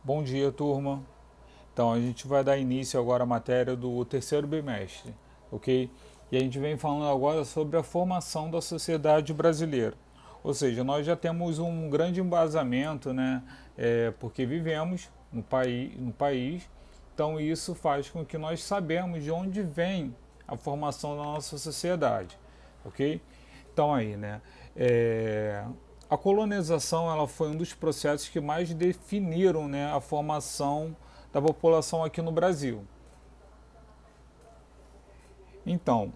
Bom dia, turma. Então, a gente vai dar início agora à matéria do terceiro bimestre, ok? E a gente vem falando agora sobre a formação da sociedade brasileira. Ou seja, nós já temos um grande embasamento, né? Porque vivemos no país, então isso faz com que nós sabemos de onde vem a formação da nossa sociedade, ok? Então aí, né? É, a colonização ela foi um dos processos que mais definiram, né, a formação da população aqui no Brasil. Então,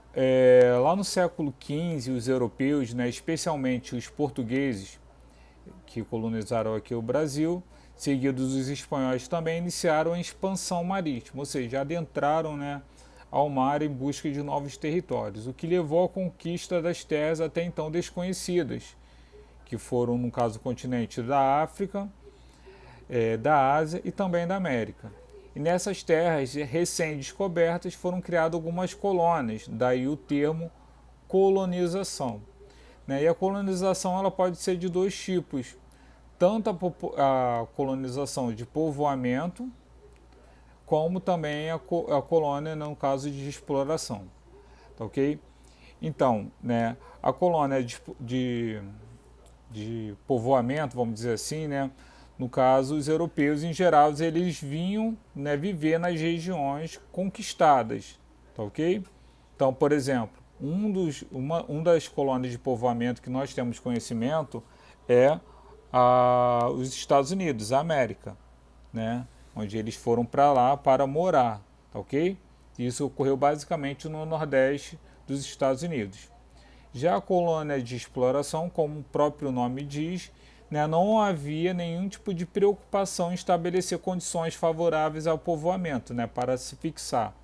lá no século XV, os europeus, né, especialmente os portugueses, que colonizaram aqui o Brasil, seguidos dos espanhóis, também iniciaram a expansão marítima, ou seja, adentraram, né, ao mar em busca de novos territórios, o que levou à conquista das terras até então desconhecidas, que foram, no caso, o continente da África, da Ásia e também da América. E nessas terras recém-descobertas foram criadas algumas colônias, daí o termo colonização. Né? E a colonização ela pode ser de dois tipos, tanto a colonização de povoamento, como também a colônia no caso de exploração. Tá ok? Então, né, a colônia de povoamento, vamos dizer assim, né? No caso, os europeus em geral, eles vinham, né, viver nas regiões conquistadas, tá ok? Então, por exemplo, um das colônias de povoamento que nós temos conhecimento é os Estados Unidos, a América, né? Onde eles foram para lá para morar, tá ok? Isso ocorreu basicamente no Nordeste dos Estados Unidos. Já a colônia de exploração, como o próprio nome diz, né, não havia nenhum tipo de preocupação em estabelecer condições favoráveis ao povoamento, né, para se fixar,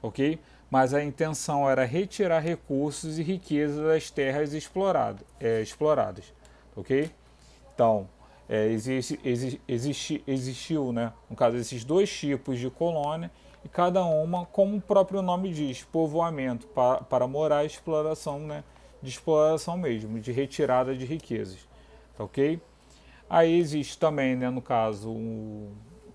ok? Mas a intenção era retirar recursos e riqueza das terras exploradas, ok? Então, existiu, né, no caso, esses dois tipos de colônia, e cada uma, como o próprio nome diz, povoamento, para morar e exploração, né, de exploração mesmo, de retirada de riquezas, tá ok? Aí existe também, né, no caso,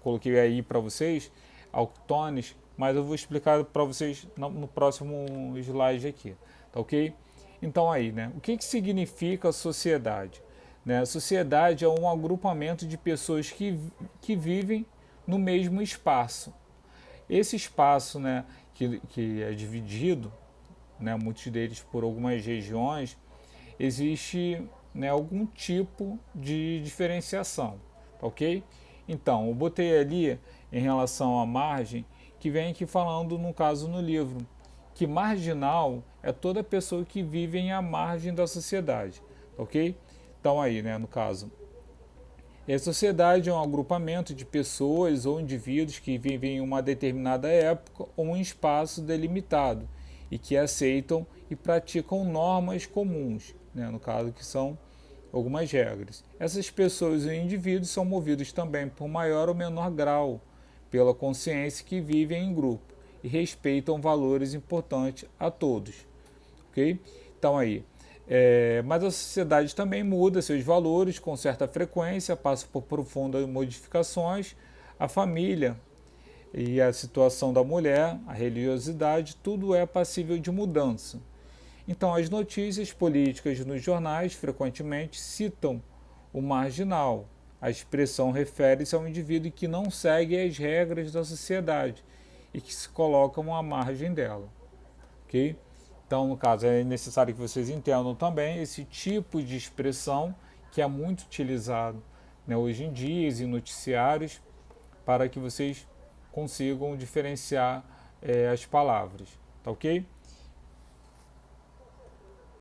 coloquei aí para vocês, autoctones, mas eu vou explicar para vocês no próximo slide aqui, tá ok? Então aí, né, o que significa sociedade? Né? A sociedade é um agrupamento de pessoas que vivem no mesmo espaço. Esse espaço, né, que é dividido, né, muitos deles por algumas regiões, existe, né, algum tipo de diferenciação, tá ok? Então, eu botei ali em relação à margem, que vem aqui falando, no caso, no livro, que marginal é toda pessoa que vive à margem da sociedade, tá ok? Então aí, né, no caso, a sociedade é um agrupamento de pessoas ou indivíduos que vivem em uma determinada época ou um espaço delimitado e que aceitam e praticam normas comuns, né, no caso que são algumas regras. Essas pessoas e indivíduos são movidos também por maior ou menor grau pela consciência que vivem em grupo e respeitam valores importantes a todos, ok? Então aí, mas a sociedade também muda seus valores com certa frequência, passa por profundas modificações. A família e a situação da mulher, a religiosidade, tudo é passível de mudança. Então, as notícias políticas nos jornais frequentemente citam o marginal. A expressão refere-se ao indivíduo que não segue as regras da sociedade e que se colocam à margem dela, ok? Então, no caso, é necessário que vocês entendam também esse tipo de expressão que é muito utilizado, né, hoje em dia em noticiários para que vocês consigam diferenciar as palavras, tá ok?